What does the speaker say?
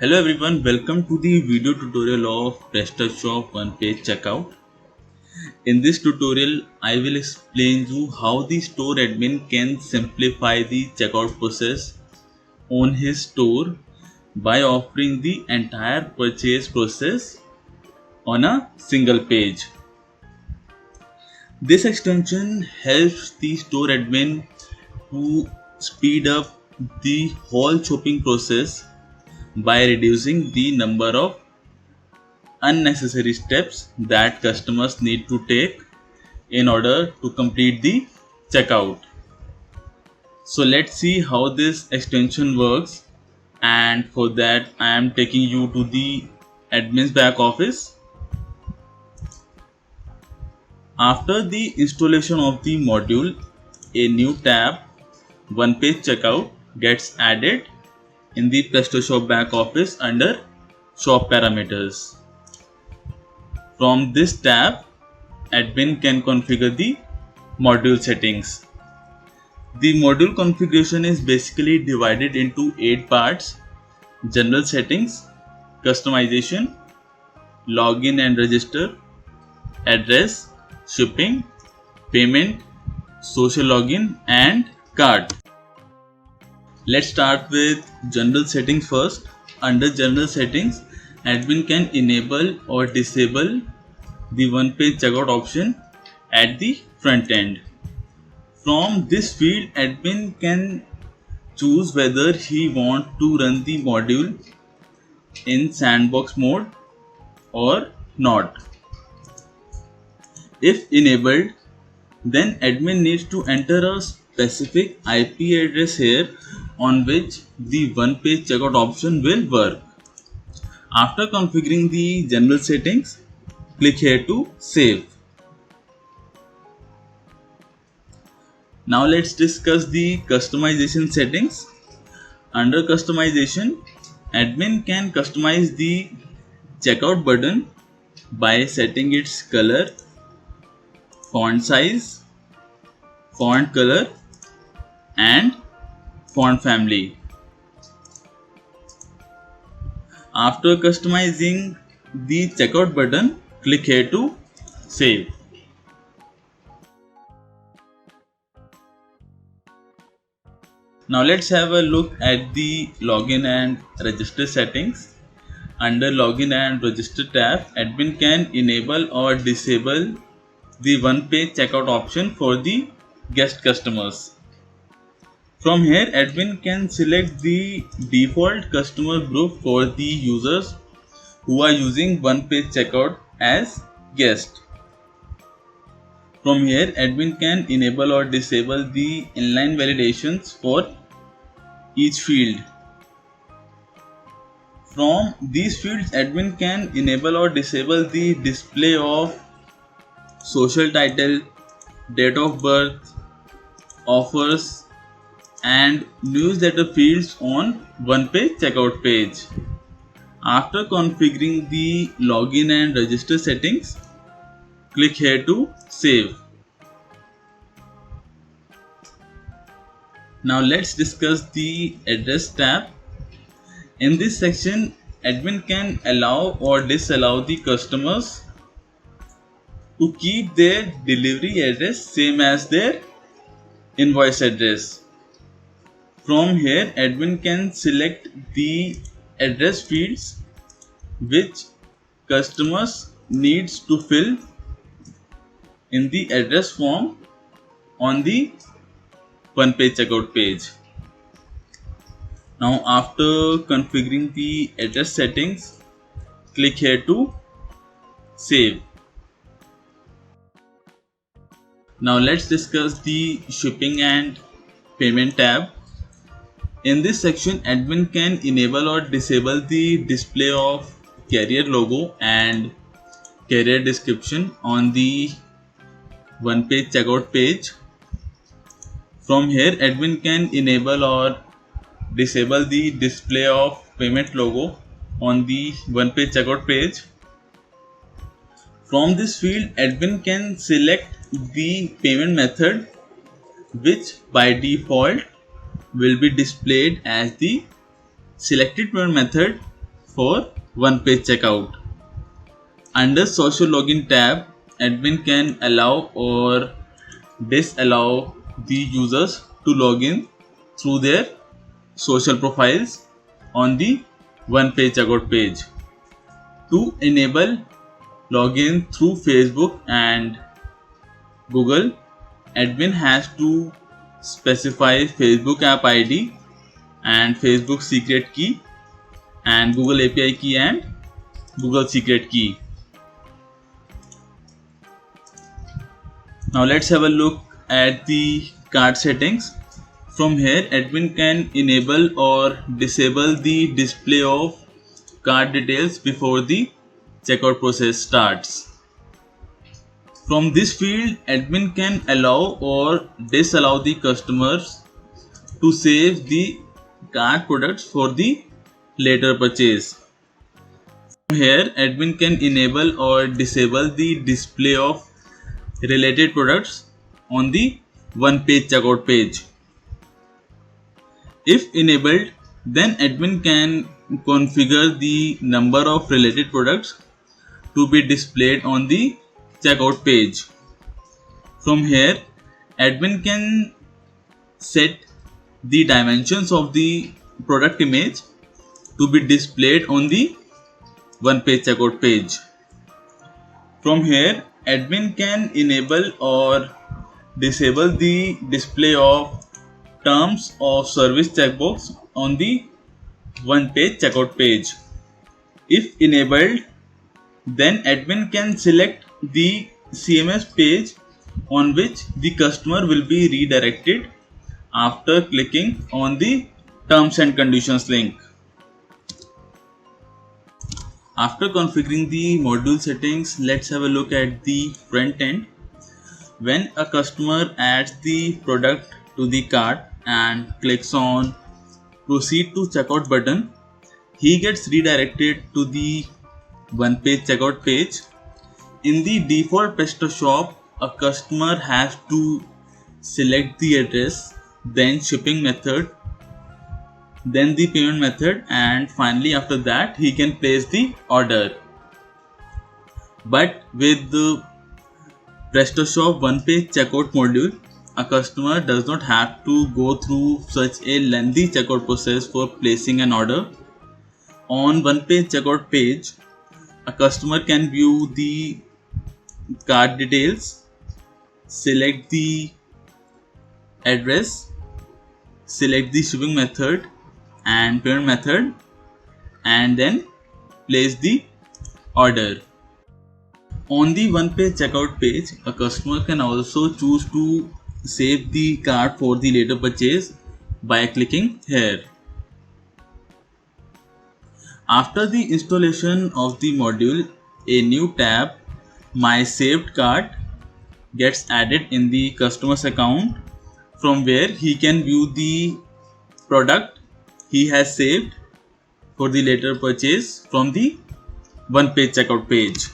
Hello everyone, welcome to the video tutorial of PrestaShop One Page Checkout. In this tutorial, I will explain you how the store admin can simplify the checkout process on his store by offering the entire purchase process on a single page. This extension helps the store admin to speed up the whole shopping process by reducing the number of unnecessary steps that customers need to take in order to complete the checkout. So let's see how this extension works, and for that I am taking you to the admin's back office. After the installation of the module, a new tab One Page Checkout gets added in the PrestaShop back office under Shop Parameters. From this tab, admin can configure the module settings. The module configuration is basically divided into 8 parts: general settings, customization, login and register, address, shipping, payment, social login and cart. Let's start with general settings first. Under general settings, admin can enable or disable the one page checkout option at the front end. From this field, admin can choose whether he wants to run the module in sandbox mode or not. If enabled, then admin needs to enter a specific IP address here on which the one page checkout option will work. After configuring the general settings, click here to save. Now let's discuss the customization settings. Under customization, admin can customize the checkout button by setting its color, font size, font color and font family. After customizing the checkout button, click here to save. Now let's have a look at the login and register settings. Under login and register tab, admin can enable or disable the one page checkout option for the guest customers. From here, admin can select the default customer group for the users who are using one page checkout as guest. From here, admin can enable or disable the inline validations for each field. From these fields, admin can enable or disable the display of social title, date of birth, offers and newsletter fields on one page checkout page. After configuring the login and register settings, click here to save. Now let's discuss the address tab. In this section, admin can allow or disallow the customers to keep their delivery address same as their invoice address. From here, admin can select the address fields which customers needs to fill in the address form on the one page checkout page. Now after configuring the address settings, click here to save. Now let's discuss the shipping and payment tab. In this section, admin can enable or disable the display of carrier logo and carrier description on the one page checkout page. From here, admin can enable or disable the display of payment logo on the one page checkout page. From this field, admin can select the payment method which by default will be displayed as the selected payment method for one-page checkout. Under Social Login tab, admin can allow or disallow the users to log in through their social profiles on the one-page checkout page. To enable login through Facebook and Google, admin has to specify Facebook app ID and Facebook secret key and Google API key and Google secret key. Now let's have a look at the cart settings. From here, admin can enable or disable the display of cart details before the checkout process starts. From this field, admin can allow or disallow the customers to save the cart products for the later purchase. From here, admin can enable or disable the display of related products on the one-page checkout page. If enabled, then admin can configure the number of related products to be displayed on the checkout page. From here, admin can set the dimensions of the product image to be displayed on the one-page checkout page. From here, admin can enable or disable the display of terms of service checkbox on the one-page checkout page. If enabled, then admin can select the CMS page on which the customer will be redirected after clicking on the terms and conditions link. After configuring the module settings, let's have a look at the front end. When a customer adds the product to the cart and clicks on Proceed to Checkout button, he gets redirected to the one-page checkout page. In the default PrestaShop, a customer has to select the address, then shipping method, then the payment method, and finally after that he can place the order. But with the PrestaShop one-page checkout module, a customer does not have to go through such a lengthy checkout process for placing an order. On one-page checkout page, a customer can view the cart details, select the address, select the shipping method and payment method, and then place the order. On the one-page checkout page, a customer can also choose to save the cart for the later purchase by clicking here. After the installation of the module, a new tab, My Saved Cart, gets added in the customer's account, from where he can view the product he has saved for the later purchase from the one-page checkout page.